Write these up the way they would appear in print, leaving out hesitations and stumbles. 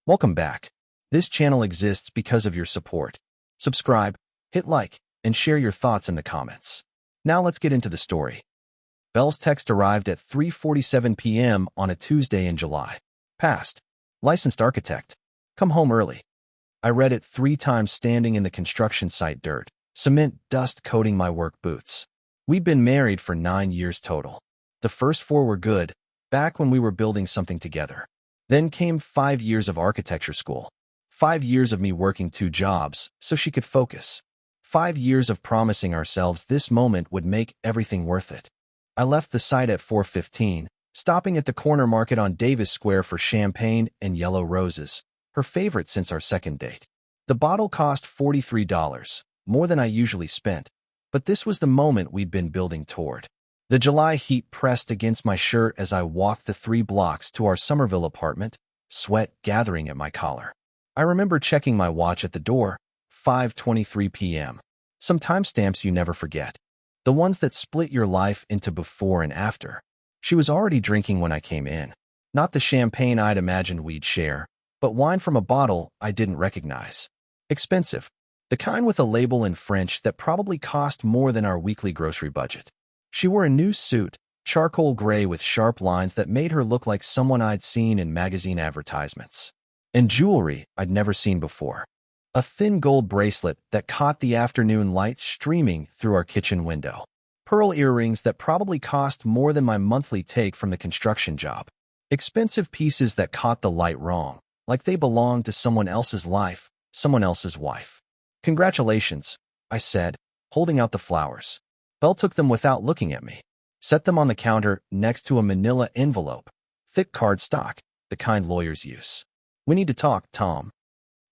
Welcome back. This channel exists because of your support. Subscribe, hit like, and share your thoughts in the comments. Now let's get into the story. Belle's text arrived at 3:47 p.m. on a Tuesday in July. Past. Licensed architect. Come home early. I read it 3 times standing in the construction site dirt, cement dust coating my work boots. We'd been married for 9 years total. The first 4 were good, back when we were building something together. Then came 5 years of architecture school. 5 years of me working 2 jobs so she could focus. 5 years of promising ourselves this moment would make everything worth it. I left the site at 4:15, stopping at the corner market on Davis Square for champagne and yellow roses, her favorite since our second date. The bottle cost $43, more than I usually spent, but this was the moment we'd been building toward. The July heat pressed against my shirt as I walked the 3 blocks to our Somerville apartment, sweat gathering at my collar. I remember checking my watch at the door, 5:23 p.m. Some timestamps you never forget. The ones that split your life into before and after. She was already drinking when I came in. Not the champagne I'd imagined we'd share, but wine from a bottle I didn't recognize. Expensive. The kind with a label in French that probably cost more than our weekly grocery budget. She wore a new suit, charcoal gray with sharp lines that made her look like someone I'd seen in magazine advertisements. And jewelry I'd never seen before. A thin gold bracelet that caught the afternoon light streaming through our kitchen window. Pearl earrings that probably cost more than my monthly take from the construction job. Expensive pieces that caught the light wrong, like they belonged to someone else's life, someone else's wife. Congratulations, I said, holding out the flowers. Belle took them without looking at me. Set them on the counter next to a manila envelope. Thick cardstock, the kind lawyers use. We need to talk, Tom.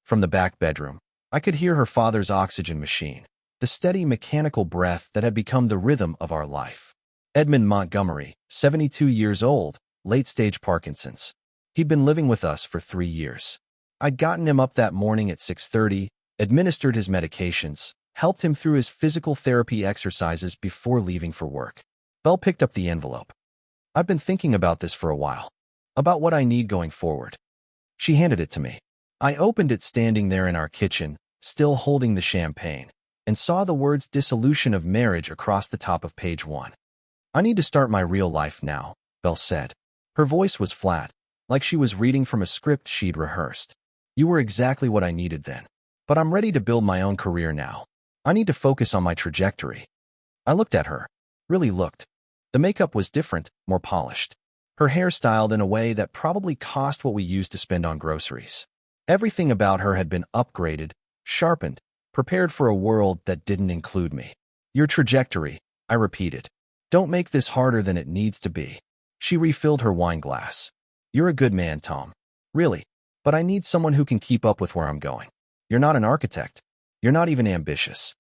From the back bedroom, I could hear her father's oxygen machine, the steady mechanical breath that had become the rhythm of our life. Edmund Montgomery, 72 years old, late-stage Parkinson's. He'd been living with us for 3 years. I'd gotten him up that morning at 6:30, administered his medications, helped him through his physical therapy exercises before leaving for work. Belle picked up the envelope. I've been thinking about this for a while, about what I need going forward. She handed it to me. I opened it standing there in our kitchen, still holding the champagne, and saw the words dissolution of marriage across the top of page 1. I need to start my real life now, Belle said. Her voice was flat, like she was reading from a script she'd rehearsed. You were exactly what I needed then. But I'm ready to build my own career now. I need to focus on my trajectory. I looked at her. Really looked. The makeup was different, more polished. Her hair styled in a way that probably cost what we used to spend on groceries. Everything about her had been upgraded, sharpened, prepared for a world that didn't include me. Your trajectory, I repeated. Don't make this harder than it needs to be. She refilled her wine glass. You're a good man, Tom. Really. But I need someone who can keep up with where I'm going. You're not an architect. You're not even ambitious.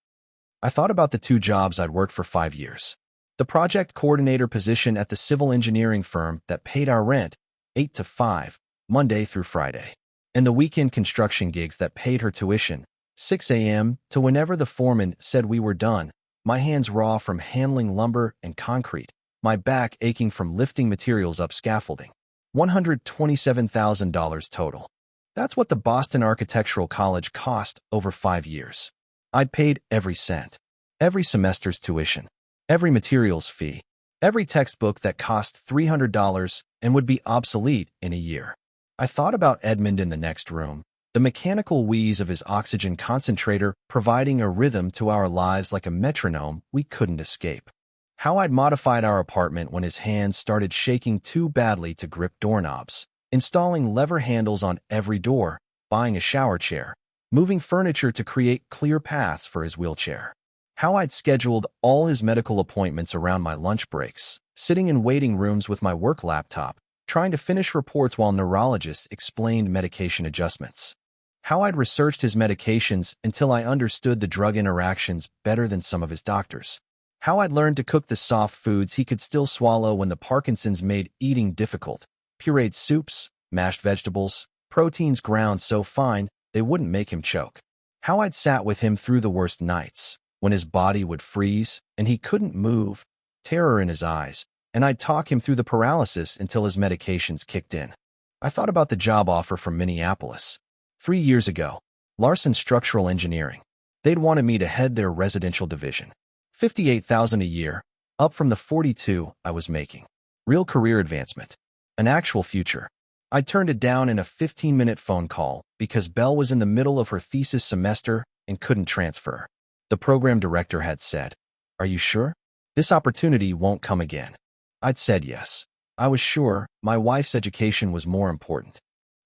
I thought about the 2 jobs I'd worked for 5 years. The project coordinator position at the civil engineering firm that paid our rent, 8 to 5, Monday through Friday. And the weekend construction gigs that paid her tuition, 6 a.m. to whenever the foreman said we were done, my hands raw from handling lumber and concrete, my back aching from lifting materials up scaffolding. $127,000 total. That's what the Boston Architectural College cost over 5 years. I'd paid every cent, every semester's tuition, every materials fee, every textbook that cost $300 and would be obsolete in a year. I thought about Edmund in the next room, the mechanical wheeze of his oxygen concentrator providing a rhythm to our lives like a metronome we couldn't escape. How I'd modified our apartment when his hands started shaking too badly to grip doorknobs, installing lever handles on every door, buying a shower chair, moving furniture to create clear paths for his wheelchair. How I'd scheduled all his medical appointments around my lunch breaks, sitting in waiting rooms with my work laptop, trying to finish reports while neurologists explained medication adjustments. How I'd researched his medications until I understood the drug interactions better than some of his doctors. How I'd learned to cook the soft foods he could still swallow when the Parkinson's made eating difficult. Pureed soups, mashed vegetables, proteins ground so fine they wouldn't make him choke. How I'd sat with him through the worst nights, when his body would freeze and he couldn't move, terror in his eyes, and I'd talk him through the paralysis until his medications kicked in. I thought about the job offer from Minneapolis. 3 years ago, Larson Structural Engineering. They'd wanted me to head their residential division. $58,000 a year, up from the $42 I was making. Real career advancement. An actual future. I turned it down in a 15-minute phone call because Belle was in the middle of her thesis semester and couldn't transfer. The program director had said, "Are you sure? This opportunity won't come again." I'd said yes. I was sure my wife's education was more important.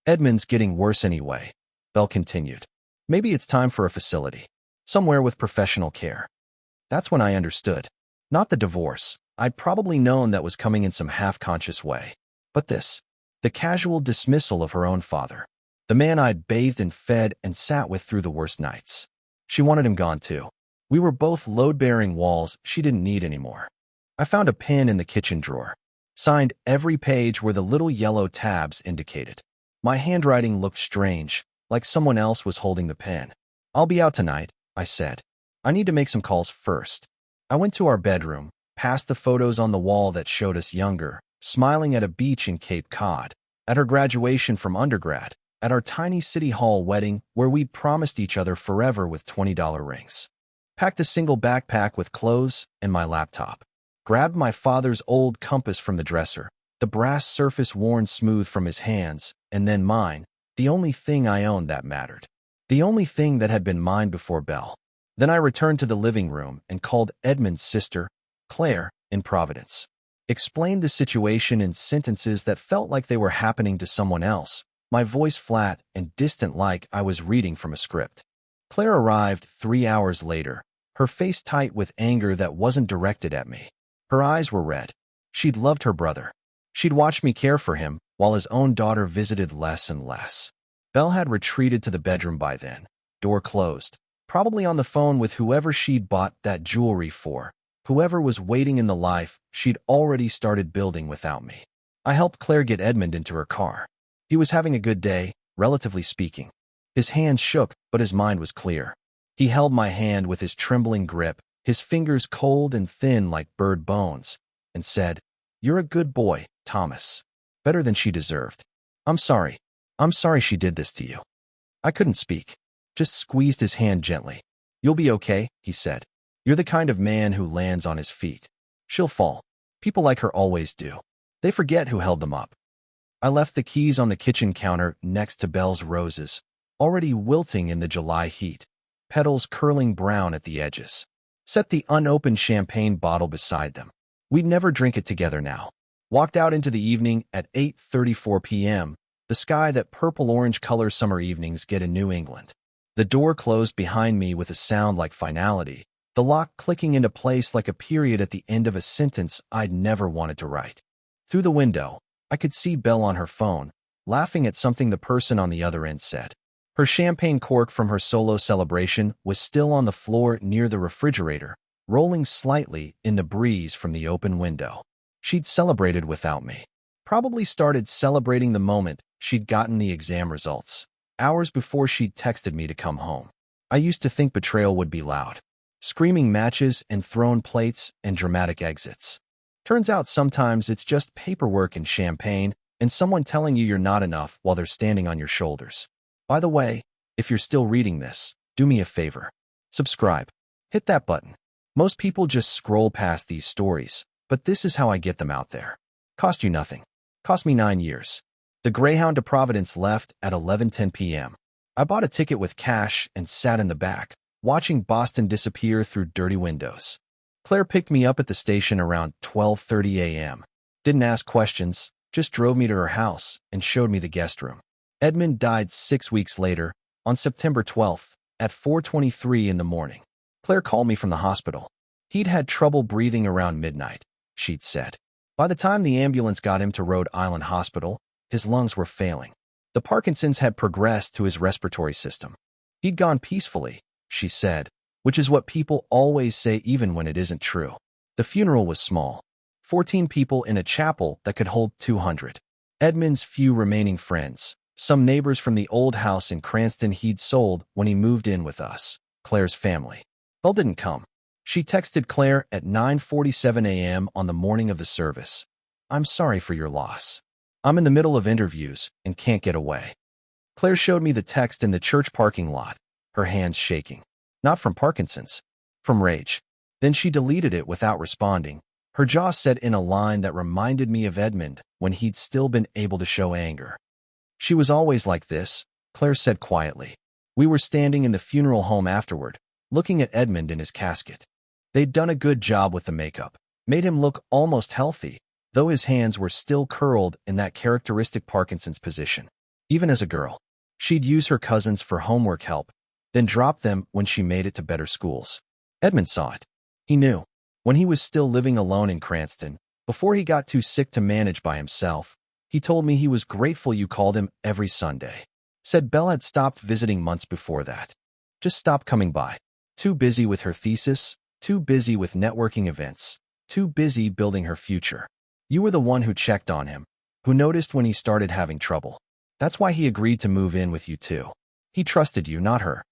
"Edmund's getting worse anyway," Belle continued. "Maybe it's time for a facility. Somewhere with professional care." That's when I understood. Not the divorce. I'd probably known that was coming in some half-conscious way. But this. The casual dismissal of her own father. The man I'd bathed and fed and sat with through the worst nights. She wanted him gone too. We were both load-bearing walls she didn't need anymore. I found a pen in the kitchen drawer. Signed every page where the little yellow tabs indicated. My handwriting looked strange, like someone else was holding the pen. "I'll be out tonight," I said. "I need to make some calls first." I went to our bedroom, past the photos on the wall that showed us younger, smiling at a beach in Cape Cod, at her graduation from undergrad, at our tiny city hall wedding where we'd promised each other forever with $20 rings. Packed a single backpack with clothes and my laptop. Grabbed my father's old compass from the dresser, the brass surface worn smooth from his hands, and then mine, the only thing I owned that mattered. The only thing that had been mine before Belle. Then I returned to the living room and called Edmund's sister, Claire, in Providence. Explained the situation in sentences that felt like they were happening to someone else, my voice flat and distant like I was reading from a script. Claire arrived 3 hours later, her face tight with anger that wasn't directed at me. Her eyes were red. She'd loved her brother. She'd watched me care for him while his own daughter visited less and less. Belle had retreated to the bedroom by then, door closed, probably on the phone with whoever she'd bought that jewelry for, whoever was waiting in the life she'd already started building without me. I helped Claire get Edmund into her car. He was having a good day, relatively speaking. His hands shook, but his mind was clear. He held my hand with his trembling grip, his fingers cold and thin like bird bones, and said, "You're a good boy, Thomas. Better than she deserved. I'm sorry. I'm sorry she did this to you." I couldn't speak. Just squeezed his hand gently. "You'll be okay," he said. "You're the kind of man who lands on his feet. She'll fall. People like her always do. They forget who held them up." I left the keys on the kitchen counter next to Belle's roses, already wilting in the July heat, petals curling brown at the edges. Set the unopened champagne bottle beside them. We'd never drink it together now. Walked out into the evening at 8:34 p.m., the sky that purple-orange color summer evenings get in New England. The door closed behind me with a sound like finality, the lock clicking into place like a period at the end of a sentence I'd never wanted to write. Through the window, I could see Belle on her phone, laughing at something the person on the other end said. Her champagne cork from her solo celebration was still on the floor near the refrigerator, rolling slightly in the breeze from the open window. She'd celebrated without me. Probably started celebrating the moment she'd gotten the exam results, hours before she'd texted me to come home. I used to think betrayal would be loud. Screaming matches and thrown plates and dramatic exits. Turns out sometimes it's just paperwork and champagne and someone telling you you're not enough while they're standing on your shoulders. By the way, if you're still reading this, do me a favor. Subscribe. Hit that button. Most people just scroll past these stories, but this is how I get them out there. Cost you nothing. Cost me 9 years. The Greyhound to Providence left at 11:10 p.m. I bought a ticket with cash and sat in the back, watching Boston disappear through dirty windows. Claire picked me up at the station around 12:30 a.m. Didn't ask questions, just drove me to her house and showed me the guest room. Edmund died 6 weeks later, on September 12th, at 4:23 in the morning. Claire called me from the hospital. He'd had trouble breathing around midnight, she'd said. By the time the ambulance got him to Rhode Island Hospital, his lungs were failing. The Parkinson's had progressed to his respiratory system. He'd gone peacefully, she said, which is what people always say even when it isn't true. The funeral was small. 14 people in a chapel that could hold 200. Edmund's few remaining friends, some neighbors from the old house in Cranston he'd sold when he moved in with us, Claire's family. Belle didn't come. She texted Claire at 9:47 a.m. on the morning of the service. "I'm sorry for your loss. I'm in the middle of interviews and can't get away. Claire showed me the text in the church parking lot, her hands shaking. Not from Parkinson's, from rage. Then she deleted it without responding, her jaw set in a line that reminded me of Edmund when he'd still been able to show anger. She was always like this, Claire said quietly. We were standing in the funeral home afterward, looking at Edmund in his casket. They'd done a good job with the makeup, made him look almost healthy, though his hands were still curled in that characteristic Parkinson's position. Even as a girl, she'd use her cousins for homework help, then drop them when she made it to better schools. Edmund saw it. He knew. When he was still living alone in Cranston, before he got too sick to manage by himself, he told me he was grateful you called him every Sunday. Said Belle had stopped visiting months before that. Just stopped coming by. Too busy with her thesis, too busy with networking events, too busy building her future. You were the one who checked on him, who noticed when he started having trouble. That's why he agreed to move in with you too. He trusted you, not her.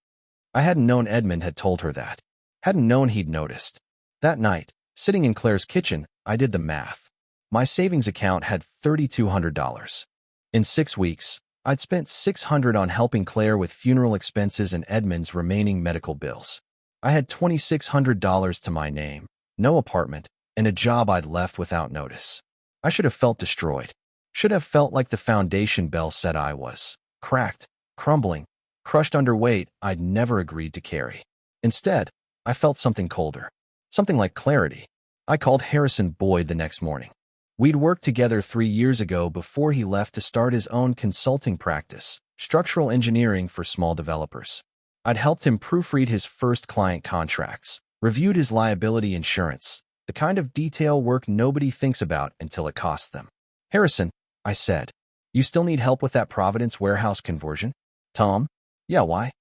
I hadn't known Edmund had told her that. Hadn't known he'd noticed. That night, sitting in Claire's kitchen, I did the math. My savings account had $3,200. In 6 weeks, I'd spent $600 on helping Claire with funeral expenses and Edmund's remaining medical bills. I had $2,600 to my name, no apartment, and a job I'd left without notice. I should have felt destroyed. Should have felt like the foundation Belle said I was. Cracked, crumbling, crushed under weight I'd never agreed to carry. Instead, I felt something colder. Something like clarity. I called Harrison Boyd the next morning. We'd worked together 3 years ago before he left to start his own consulting practice, structural engineering for small developers. I'd helped him proofread his first client contracts, reviewed his liability insurance, the kind of detail work nobody thinks about until it costs them. Harrison, I said, you still need help with that Providence warehouse conversion? Tom? Yeah, why?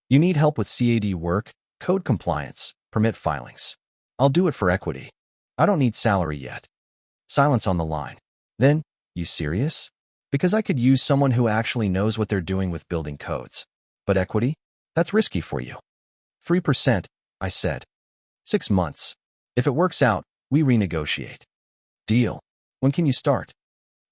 You need help with CAD work, code compliance, permit filings. I'll do it for equity. I don't need salary yet. Silence on the line. Then, you serious? Because I could use someone who actually knows what they're doing with building codes. But equity? That's risky for you. 3%, I said. 6 months. If it works out, we renegotiate. Deal. When can you start?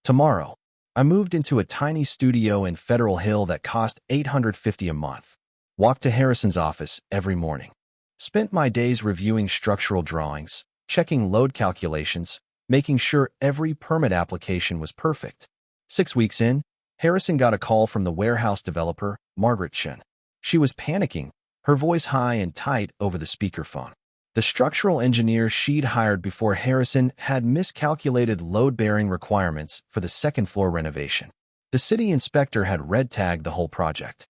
Tomorrow. I moved into a tiny studio in Federal Hill that cost $850 a month. Walked to Harrison's office every morning. Spent my days reviewing structural drawings, checking load calculations, making sure every permit application was perfect. 6 weeks in, Harrison got a call from the warehouse developer, Margaret Chen. She was panicking, her voice high and tight over the speakerphone. The structural engineer she'd hired before Harrison had miscalculated load-bearing requirements for the second-floor renovation. The city inspector had red-tagged the whole project.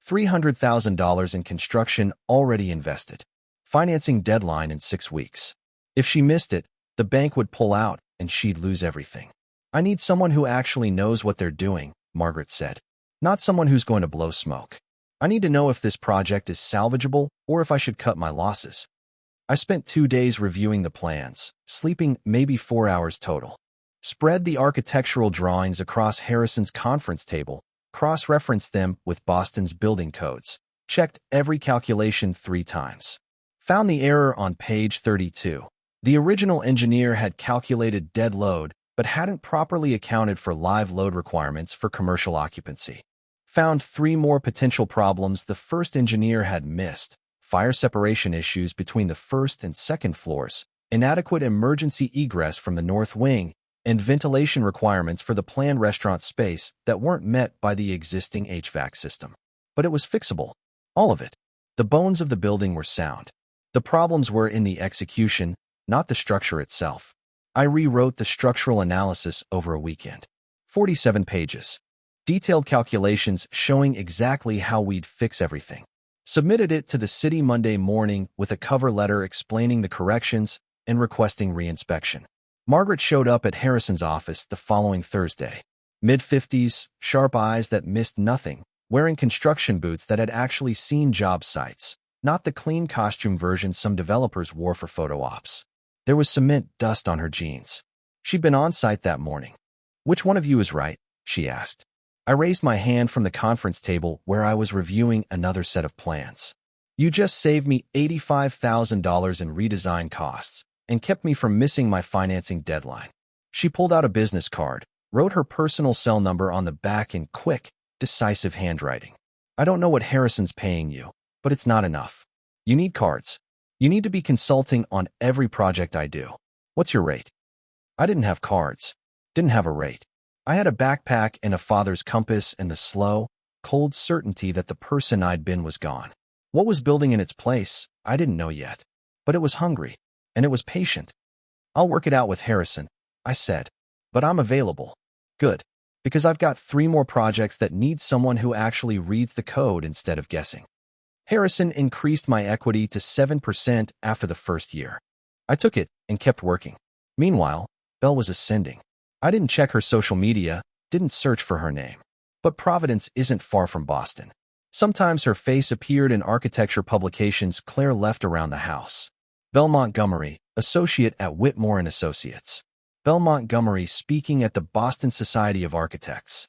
$300,000 in construction already invested. Financing deadline in 6 weeks. If she missed it, the bank would pull out and she'd lose everything. I need someone who actually knows what they're doing, Margaret said. Not someone who's going to blow smoke. I need to know if this project is salvageable or if I should cut my losses. I spent 2 days reviewing the plans, sleeping maybe 4 hours total. Spread the architectural drawings across Harrison's conference table, cross-referenced them with Boston's building codes, checked every calculation 3 times. Found the error on page 32. The original engineer had calculated dead load, but hadn't properly accounted for live load requirements for commercial occupancy. Found 3 more potential problems the first engineer had missed: fire separation issues between the first and second floors, inadequate emergency egress from the north wing, and ventilation requirements for the planned restaurant space that weren't met by the existing HVAC system. But it was fixable. All of it. The bones of the building were sound. The problems were in the execution, not the structure itself. I rewrote the structural analysis over a weekend. 47 pages. Detailed calculations showing exactly how we'd fix everything. Submitted it to the city Monday morning with a cover letter explaining the corrections and requesting reinspection. Margaret showed up at Harrison's office the following Thursday. Mid-50s, sharp eyes that missed nothing, wearing construction boots that had actually seen job sites, not the clean costume version some developers wore for photo ops. There was cement dust on her jeans. She'd been on site that morning. "Which one of you is right?" she asked. I raised my hand from the conference table where I was reviewing another set of plans. "You just saved me $85,000 in redesign costs and kept me from missing my financing deadline." She pulled out a business card, Wrote her personal cell number on the back in quick, decisive handwriting. I don't know what Harrison's paying you, but it's not enough. You need cards. You need to be consulting on every project I do. What's your rate? I didn't have cards. Didn't have a rate. I had a backpack and a father's compass and the slow, cold certainty that the person I'd been was gone. What was building in its place, I didn't know yet. But it was hungry, and it was patient. I'll work it out with Harrison, I said. But I'm available. Good. Because I've got 3 more projects that need someone who actually reads the code instead of guessing. Harrison increased my equity to 7% after the first year. I took it and kept working. Meanwhile, Belle was ascending. I didn't check her social media, didn't search for her name. But Providence isn't far from Boston. Sometimes her face appeared in architecture publications Claire left around the house. Belle Montgomery, associate at Whitmore & Associates. Belle Montgomery speaking at the Boston Society of Architects.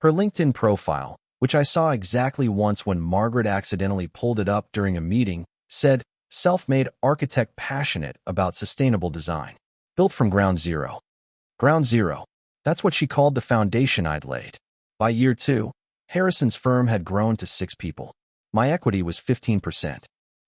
Her LinkedIn profile, which I saw exactly once when Margaret accidentally pulled it up during a meeting, said, self-made architect passionate about sustainable design. Built from ground zero. Ground zero. That's what she called the foundation I'd laid. By year 2, Harrison's firm had grown to 6 people. My equity was 15%.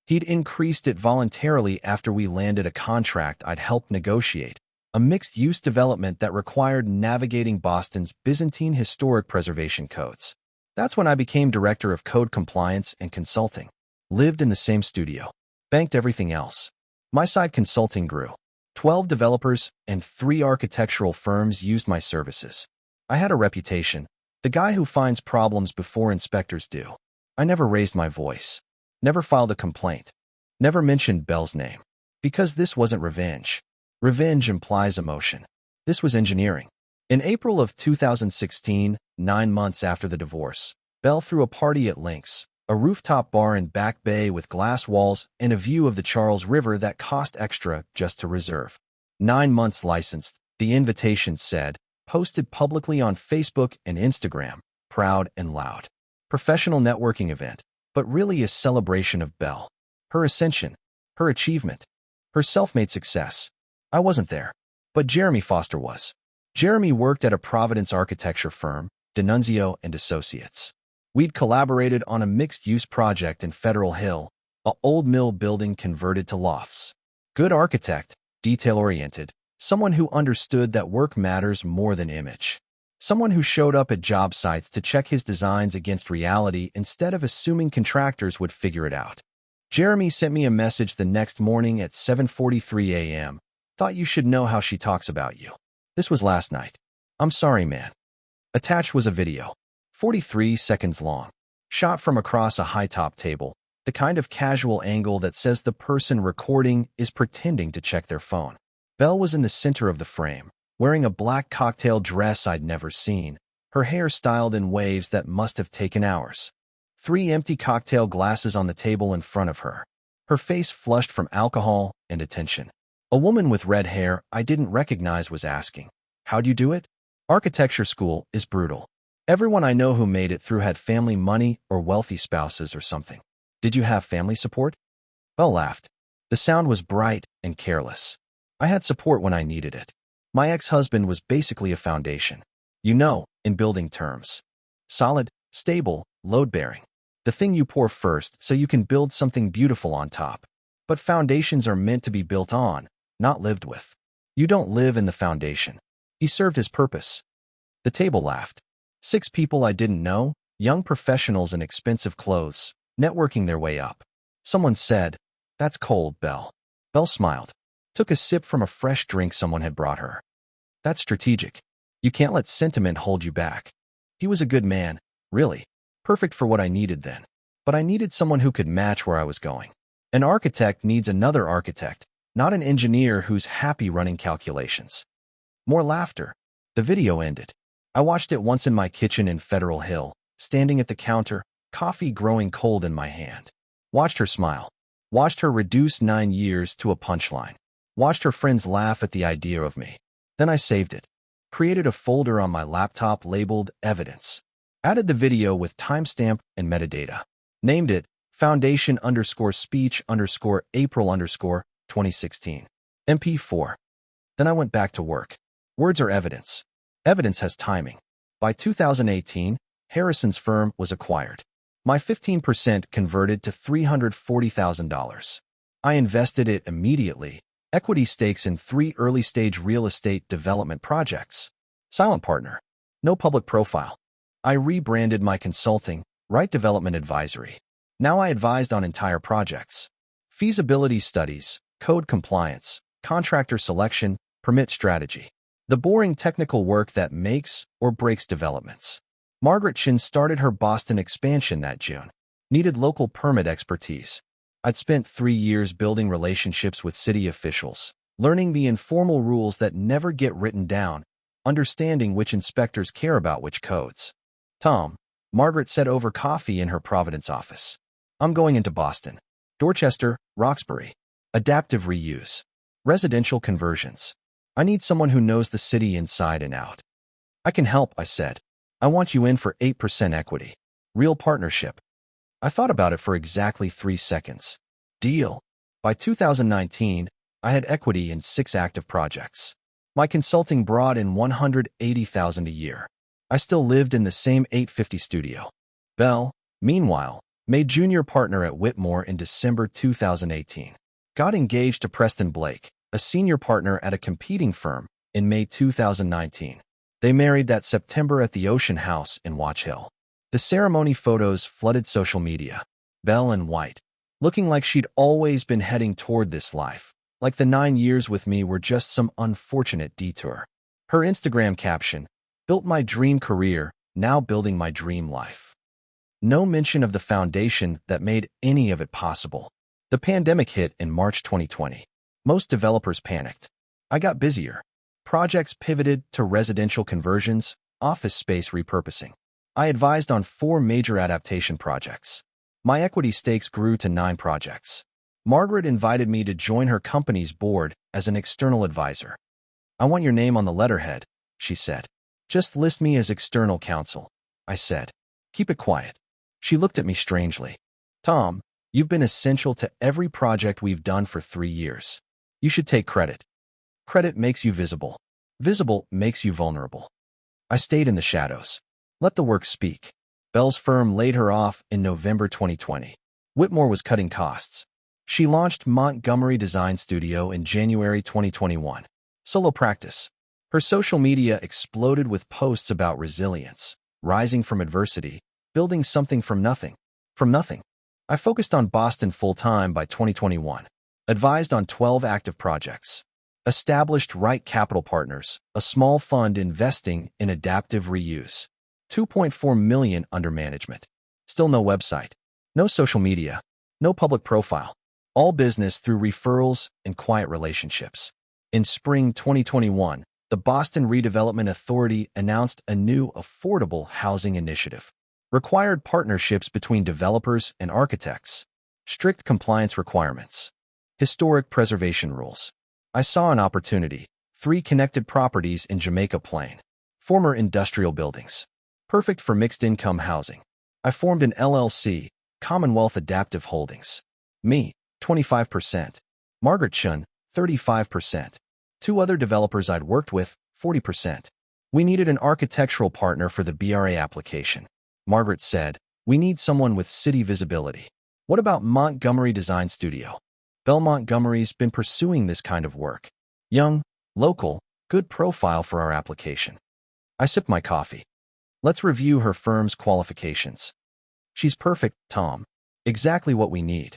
He'd increased it voluntarily after we landed a contract I'd helped negotiate, a mixed-use development that required navigating Boston's Byzantine historic preservation codes. That's when I became director of code compliance and consulting. Lived in the same studio. Banked everything else. My side consulting grew. 12 developers and 3 architectural firms used my services. I had a reputation. The guy who finds problems before inspectors do. I never raised my voice. Never filed a complaint. Never mentioned Belle's name. Because this wasn't revenge. Revenge implies emotion. This was engineering. In April of 2016, 9 months after the divorce, Belle threw a party at Lynx, a rooftop bar in Back Bay with glass walls and a view of the Charles River that cost extra just to reserve. 9 months licensed, the invitation said, posted publicly on Facebook and Instagram, proud and loud. Professional networking event, but really a celebration of Belle. Her ascension, her achievement, her self-made success. I wasn't there, but Jeremy Foster was. Jeremy worked at a Providence architecture firm, D'Annunzio and Associates. We'd collaborated on a mixed-use project in Federal Hill, a old mill building converted to lofts. Good architect, detail-oriented, someone who understood that work matters more than image. Someone who showed up at job sites to check his designs against reality instead of assuming contractors would figure it out. Jeremy sent me a message the next morning at 7:43 a.m. Thought you should know how she talks about you. This was last night. I'm sorry, man. Attached was a video. 43 seconds long. Shot from across a high-top table, the kind of casual angle that says the person recording is pretending to check their phone. Belle was in the center of the frame, wearing a black cocktail dress I'd never seen, her hair styled in waves that must have taken hours. 3 empty cocktail glasses on the table in front of her. Her face flushed from alcohol and attention. A woman with red hair I didn't recognize was asking, "How'd you do it?" Architecture school is brutal. Everyone I know who made it through had family money or wealthy spouses or something. Did you have family support? Belle laughed. The sound was bright and careless. I had support when I needed it. My ex-husband was basically a foundation. You know, in building terms. Solid, stable, load-bearing. The thing you pour first so you can build something beautiful on top. But foundations are meant to be built on, not lived with. You don't live in the foundation. He served his purpose. The table laughed. 6 people I didn't know, young professionals in expensive clothes, networking their way up. Someone said, "That's cold, Belle." Belle smiled. Took a sip from a fresh drink someone had brought her. That's strategic. You can't let sentiment hold you back. He was a good man, really. Perfect for what I needed then. But I needed someone who could match where I was going. An architect needs another architect, not an engineer who's happy running calculations. More laughter. The video ended. I watched it once in my kitchen in Federal Hill, standing at the counter, coffee growing cold in my hand. Watched her smile. Watched her reduce 9 years to a punchline. Watched her friends laugh at the idea of me. Then I saved it. Created a folder on my laptop labeled Evidence. Added the video with timestamp and metadata. Named it Foundation_speech_April_2016. MP4. Then I went back to work. Words are evidence. Evidence has timing. By 2018, Harrison's firm was acquired. My 15% converted to $340,000. I invested it immediately. Equity stakes in 3 early-stage real estate development projects. Silent partner. No public profile. I rebranded my consulting, Right Development Advisory. Now I advised on entire projects. Feasibility studies, code compliance, contractor selection, permit strategy. The boring technical work that makes or breaks developments. Margaret Chin started her Boston expansion that June. Needed local permit expertise. I'd spent 3 years building relationships with city officials, learning the informal rules that never get written down, understanding which inspectors care about which codes. Tom, Margaret said over coffee in her Providence office. I'm going into Boston. Dorchester, Roxbury. Adaptive reuse. Residential conversions. I need someone who knows the city inside and out. I can help, I said. I want you in for 8% equity. Real partnership. I thought about it for exactly 3 seconds. Deal. By 2019, I had equity in 6 active projects. My consulting brought in $180,000 a year. I still lived in the same 850 studio. Bell, meanwhile, made junior partner at Whitmore in December 2018. Got engaged to Preston Blake, a senior partner at a competing firm, in May 2019. They married that September at the Ocean House in Watch Hill. The ceremony photos flooded social media. Belle in white, looking like she'd always been heading toward this life, like the 9 years with me were just some unfortunate detour. Her Instagram caption, built my dream career, now building my dream life. No mention of the foundation that made any of it possible. The pandemic hit in March 2020. Most developers panicked. I got busier. Projects pivoted to residential conversions, office space repurposing. I advised on 4 major adaptation projects. My equity stakes grew to 9 projects. Margaret invited me to join her company's board as an external advisor. I want your name on the letterhead, she said. Just list me as external counsel, I said. Keep it quiet. She looked at me strangely. Tom, you've been essential to every project we've done for 3 years. You should take credit. Credit makes you visible. Visible makes you vulnerable. I stayed in the shadows. Let the work speak. Bell's firm laid her off in November 2020. Whitmore was cutting costs. She launched Montgomery Design Studio in January 2021. Solo practice. Her social media exploded with posts about resilience, rising from adversity, building something from nothing. From nothing. I focused on Boston full-time by 2021. Advised on 12 active projects. Established Right Capital Partners, a small fund investing in adaptive reuse. $2.4 million under management. Still no website. No social media. No public profile. All business through referrals and quiet relationships. In spring 2021, the Boston Redevelopment Authority announced a new affordable housing initiative. Required partnerships between developers and architects. Strict compliance requirements. Historic preservation rules. I saw an opportunity. 3 connected properties in Jamaica Plain. Former industrial buildings. Perfect for mixed-income housing. I formed an LLC, Commonwealth Adaptive Holdings. Me, 25%. Margaret Chun, 35%. 2 other developers I'd worked with, 40%. We needed an architectural partner for the BRA application. Margaret said, we need someone with city visibility. What about Montgomery Design Studio? Bell Montgomery's been pursuing this kind of work. Young, local, good profile for our application. I sipped my coffee. Let's review her firm's qualifications. She's perfect, Tom. Exactly what we need.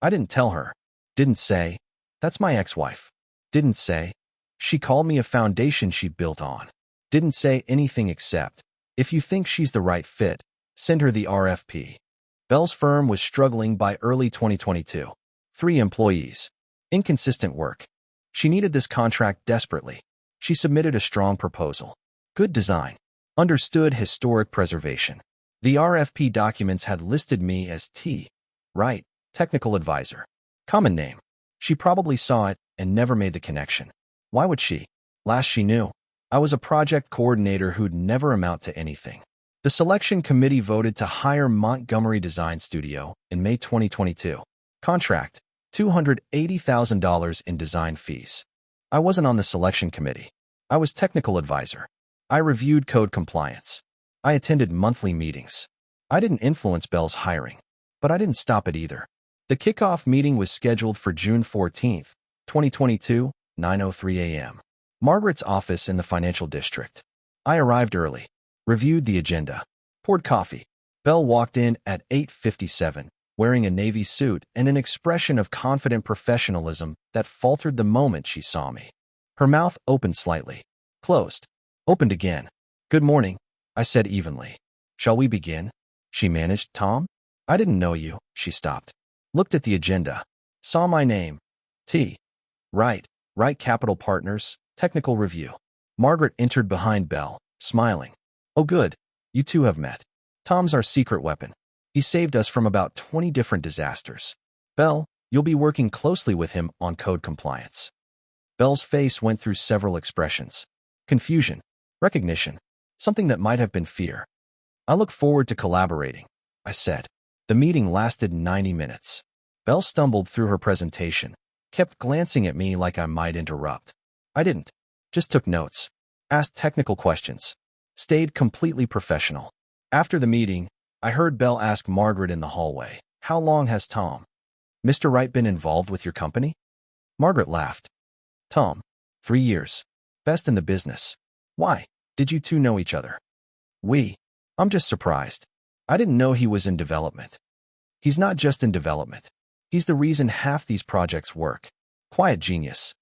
I didn't tell her. Didn't say. That's my ex-wife. Didn't say. She called me a foundation she built on. Didn't say anything except, if you think she's the right fit, send her the RFP. Bell's firm was struggling by early 2022. 3 employees. Inconsistent work. She needed this contract desperately. She submitted a strong proposal. Good design. Understood historic preservation. The RFP documents had listed me as T. Right, technical advisor. Common name. She probably saw it and never made the connection. Why would she? Last she knew, I was a project coordinator who'd never amount to anything. The selection committee voted to hire Montgomery Design Studio in May 2022. Contract, $280,000 in design fees. I wasn't on the selection committee. I was technical advisor. I reviewed code compliance. I attended monthly meetings. I didn't influence Bell's hiring, but I didn't stop it either. The kickoff meeting was scheduled for June 14th, 2022, 9:03 a.m. Margaret's office in the financial district. I arrived early, reviewed the agenda, poured coffee. Bell walked in at 8:57, wearing a navy suit and an expression of confident professionalism that faltered the moment she saw me. Her mouth opened slightly, closed, opened again. "Good morning," I said evenly. "Shall we begin?" She managed. "Tom? I didn't know you." She stopped, looked at the agenda, saw my name. T. Wright Capital Partners, Technical Review. Margaret entered behind Bell, smiling. "Oh good, you two have met. Tom's our secret weapon. He saved us from about 20 different disasters. Bell, you'll be working closely with him on code compliance." Bell's face went through several expressions. Confusion, recognition, something that might have been fear. "I look forward to collaborating," I said. The meeting lasted 90 minutes. Bell stumbled through her presentation, kept glancing at me like I might interrupt. I didn't, just took notes, asked technical questions, stayed completely professional. After the meeting, I heard Bell ask Margaret in the hallway, "How long has Tom, Mr. Wright, been involved with your company?" Margaret laughed. "Tom, 3 years. Best in the business. Why? Did you two know each other?" I'm just surprised. I didn't know he was in development." "He's not just in development. He's the reason half these projects work. Quiet genius."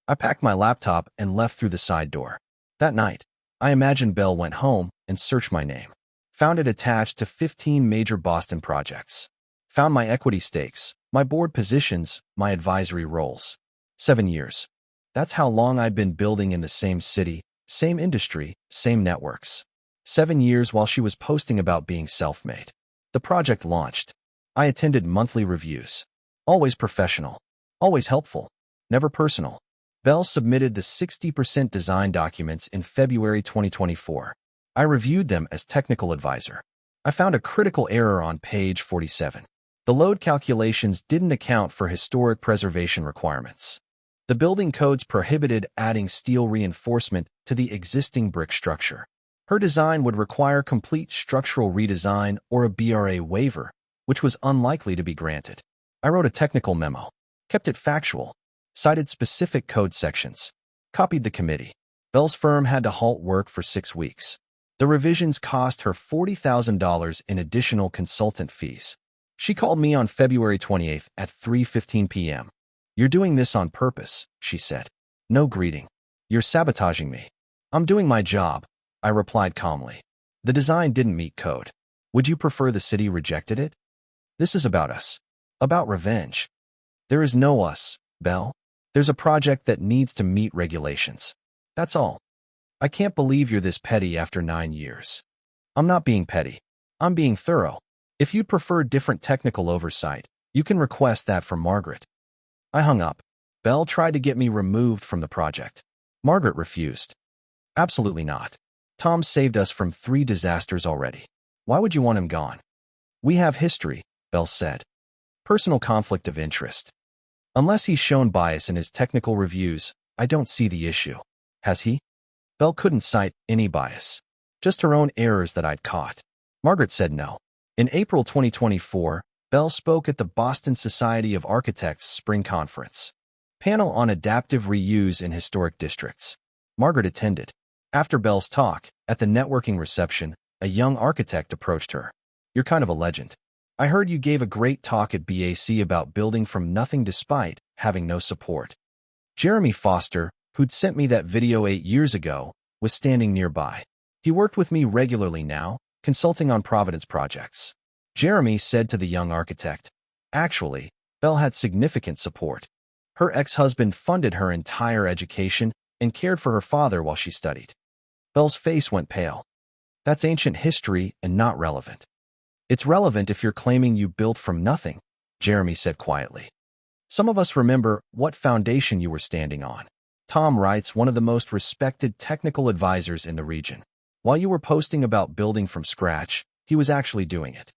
I packed my laptop and left through the side door. That night, I imagined Bell went home and searched my name. Found it attached to 15 major Boston projects. Found my equity stakes, my board positions, my advisory roles. 7 years. That's how long I'd been building in the same city, same industry, same networks. 7 years while she was posting about being self-made. The project launched. I attended monthly reviews. Always professional. Always helpful. Never personal. Bell submitted the 60% design documents in February 2024. I reviewed them as technical advisor. I found a critical error on page 47. The load calculations didn't account for historic preservation requirements. The building codes prohibited adding steel reinforcement to the existing brick structure. Her design would require complete structural redesign or a BRA waiver, which was unlikely to be granted. I wrote a technical memo, kept it factual, cited specific code sections, copied the committee. Bell's firm had to halt work for 6 weeks. The revisions cost her $40,000 in additional consultant fees. She called me on February 28th at 3:15 p.m. "You're doing this on purpose," she said. "No greeting. You're sabotaging me." "I'm doing my job," I replied calmly. "The design didn't meet code. Would you prefer the city rejected it? This is about us. About revenge. There is no us, Bell. There's a project that needs to meet regulations. That's all. I can't believe you're this petty after 9 years." "I'm not being petty. I'm being thorough. If you'd prefer different technical oversight, you can request that from Margaret." I hung up. Bell tried to get me removed from the project. Margaret refused. "Absolutely not. Tom saved us from 3 disasters already. Why would you want him gone?" "We have history," Bell said. "Personal conflict of interest. Unless he's shown bias in his technical reviews, I don't see the issue. Has he?" Bell couldn't cite any bias. Just her own errors that I'd caught. Margaret said no. In April 2024, Bell spoke at the Boston Society of Architects Spring Conference. Panel on Adaptive Reuse in Historic Districts. Margaret attended. After Bell's talk, at the networking reception, a young architect approached her. "You're kind of a legend. I heard you gave a great talk at BAC about building from nothing despite having no support." Jeremy Foster, who'd sent me that video 8 years ago, was standing nearby. He worked with me regularly now, consulting on Providence projects. Jeremy said to the young architect, "Actually, Bell had significant support. Her ex-husband funded her entire education and cared for her father while she studied." Bell's face went pale. "That's ancient history and not relevant." "It's relevant if you're claiming you built from nothing," Jeremy said quietly. "Some of us remember what foundation you were standing on." Tom Wright's one of the most respected technical advisors in the region. While you were posting about building from scratch, he was actually doing it.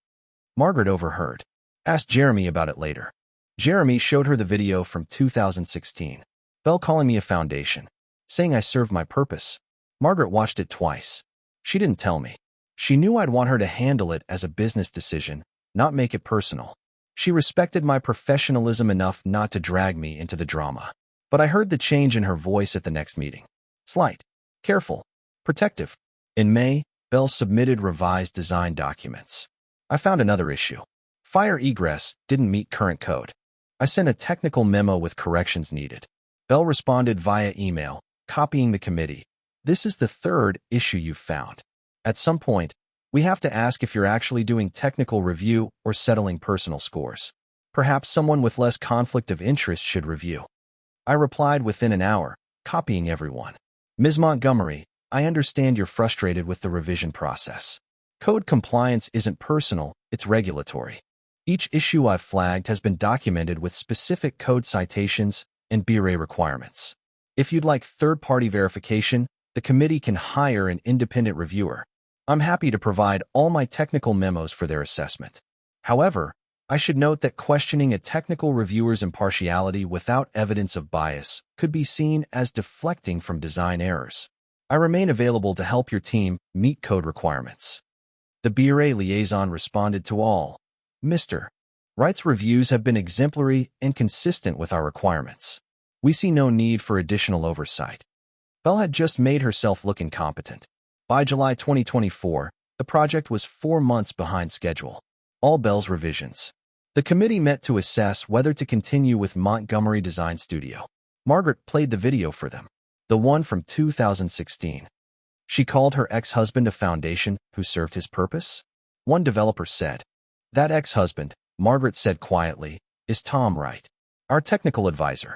Margaret overheard. Asked Jeremy about it later. Jeremy showed her the video from 2016. Bell calling me a foundation, saying I served my purpose. Margaret watched it twice. She didn't tell me. She knew I'd want her to handle it as a business decision, not make it personal. She respected my professionalism enough not to drag me into the drama. But I heard the change in her voice at the next meeting. Slight, careful, protective. In May, Bell submitted revised design documents. I found another issue. Fire egress didn't meet current code. I sent a technical memo with corrections needed. Bell responded via email, copying the committee. This is the third issue you've found. At some point, we have to ask if you're actually doing technical review or settling personal scores. Perhaps someone with less conflict of interest should review. I replied within an hour, copying everyone. Ms. Montgomery, I understand you're frustrated with the revision process. Code compliance isn't personal, it's regulatory. Each issue I've flagged has been documented with specific code citations and BRA requirements. If you'd like third-party verification, the committee can hire an independent reviewer. I'm happy to provide all my technical memos for their assessment. However, I should note that questioning a technical reviewer's impartiality without evidence of bias could be seen as deflecting from design errors. I remain available to help your team meet code requirements. The BRA liaison responded to all. Mr. Wright's reviews have been exemplary and consistent with our requirements. We see no need for additional oversight. Bell had just made herself look incompetent. By July 2024, the project was 4 months behind schedule. All Bell's revisions. The committee met to assess whether to continue with Montgomery Design Studio. Margaret played the video for them, the one from 2016. She called her ex-husband a foundation who served his purpose? One developer said. That ex-husband, Margaret said quietly, is Tom Wright, our technical advisor.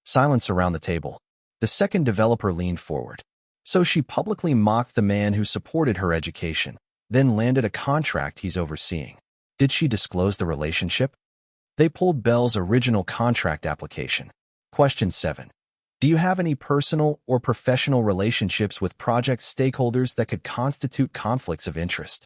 Silence around the table. The second developer leaned forward. So she publicly mocked the man who supported her education, then landed a contract he's overseeing. Did she disclose the relationship? They pulled Bell's original contract application. Question 7. Do you have any personal or professional relationships with project stakeholders that could constitute conflicts of interest?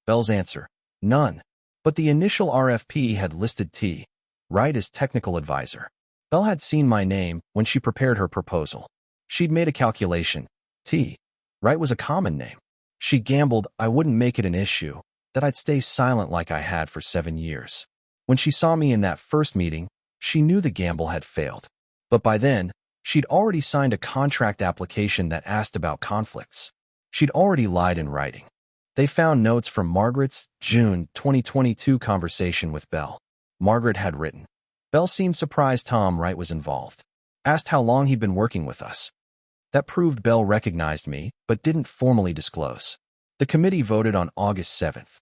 Bell's answer. None. But the initial RFP had listed T. Wright as technical advisor. Bell had seen my name when she prepared her proposal. She'd made a calculation. T. Wright was a common name. She gambled I wouldn't make it an issue, that I'd stay silent like I had for 7 years. When she saw me in that first meeting, she knew the gamble had failed. But by then, she'd already signed a contract application that asked about conflicts. She'd already lied in writing. They found notes from Margaret's June 2022 conversation with Bell. Margaret had written. Bell seemed surprised Tom Wright was involved. Asked how long he'd been working with us. That proved Bell recognized me, but didn't formally disclose. The committee voted on August 7th.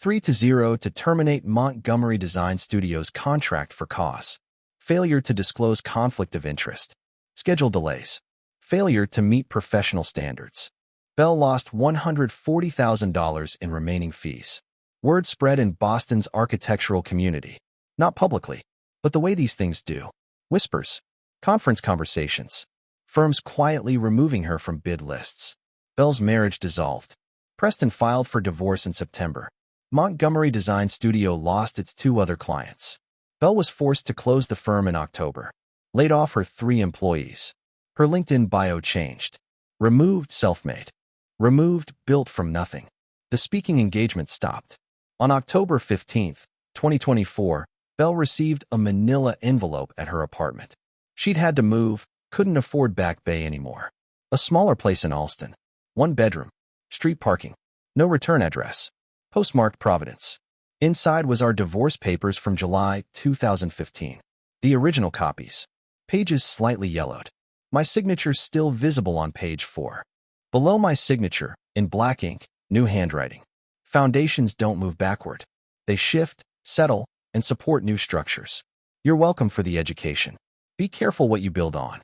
3-0 to terminate Montgomery Design Studio's contract for cause. Failure to disclose conflict of interest. Schedule delays. Failure to meet professional standards. Bell lost $140,000 in remaining fees. Word spread in Boston's architectural community. Not publicly, but the way these things do. Whispers. Conference conversations. Firms quietly removing her from bid lists. Bell's marriage dissolved. Preston filed for divorce in September. Montgomery Design Studio lost its 2 other clients. Bell was forced to close the firm in October. Laid off her 3 employees. Her LinkedIn bio changed. Removed self-made. Removed built from nothing. The speaking engagement stopped. On October 15, 2024, Bell received a manila envelope at her apartment. She'd had to move, couldn't afford Back Bay anymore. A smaller place in Allston. 1 bedroom. Street parking. No return address. Postmarked Providence. Inside was our divorce papers from July 2015. The original copies. Pages slightly yellowed. My signature still visible on page 4. Below my signature, in black ink, new handwriting. Foundations don't move backward. They shift, settle, and support new structures. You're welcome for the education. Be careful what you build on.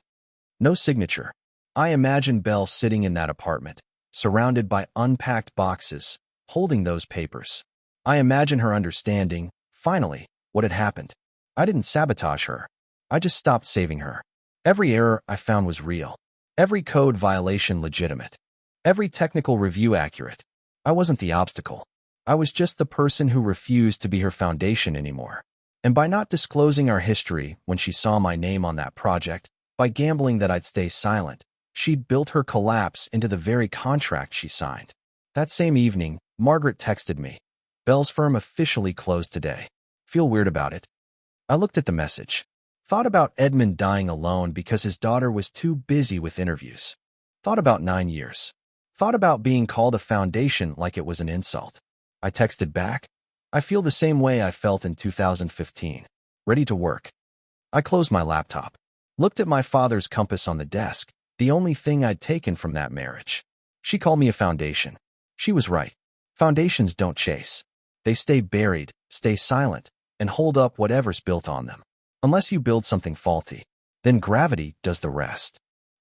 No signature. I imagine Bell sitting in that apartment, surrounded by unpacked boxes, holding those papers. I imagine her understanding, finally, what had happened. I didn't sabotage her. I just stopped saving her. Every error I found was real. Every code violation legitimate. Every technical review accurate. I wasn't the obstacle. I was just the person who refused to be her foundation anymore. And by not disclosing our history when she saw my name on that project, by gambling that I'd stay silent, She'd built her collapse into the very contract she signed. That same evening, Margaret texted me. Belle's firm officially closed today. Feel weird about it? I looked at the message. Thought about Edmund dying alone because his daughter was too busy with interviews. Thought about 9 years. Thought about being called a foundation like it was an insult. I texted back. I feel the same way I felt in 2015. Ready to work. I closed my laptop. Looked at my father's compass on the desk, the only thing I'd taken from that marriage. She called me a foundation. She was right. Foundations don't chase. They stay buried, stay silent, and hold up whatever's built on them. Unless you build something faulty, then gravity does the rest.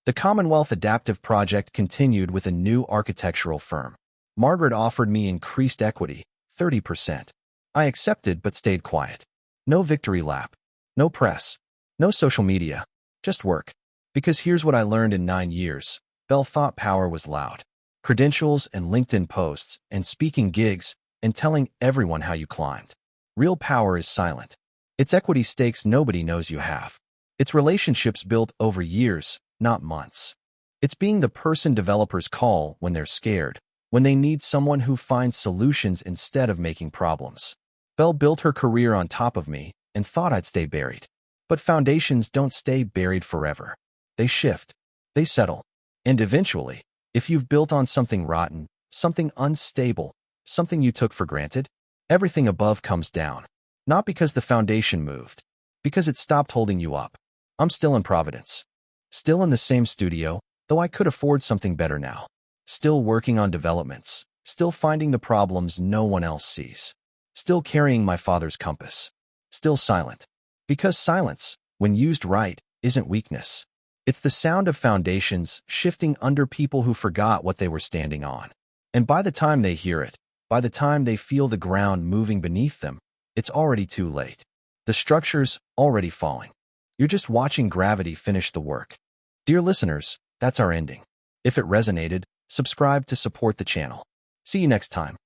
The Commonwealth Adaptive Project continued with a new architectural firm. Margaret offered me increased equity, 30%. I accepted but stayed quiet. No victory lap. No press. No social media. Just work. Because here's what I learned in 9 years. Belle thought power was loud. Credentials and LinkedIn posts and speaking gigs and telling everyone how you climbed. Real power is silent. It's equity stakes nobody knows you have. It's relationships built over years, not months. It's being the person developers call when they're scared, when they need someone who finds solutions instead of making problems. Belle built her career on top of me and thought I'd stay buried. But foundations don't stay buried forever. They shift. They settle. And eventually, if you've built on something rotten, something unstable, something you took for granted, everything above comes down. Not because the foundation moved, because it stopped holding you up. I'm still in Providence. Still in the same studio, though I could afford something better now. Still working on developments. Still finding the problems no one else sees. Still carrying my father's compass. Still silent. Because silence, when used right, isn't weakness. It's the sound of foundations shifting under people who forgot what they were standing on. And by the time they hear it, by the time they feel the ground moving beneath them, it's already too late. The structure's already falling. You're just watching gravity finish the work. Dear listeners, that's our ending. If it resonated, subscribe to support the channel. See you next time.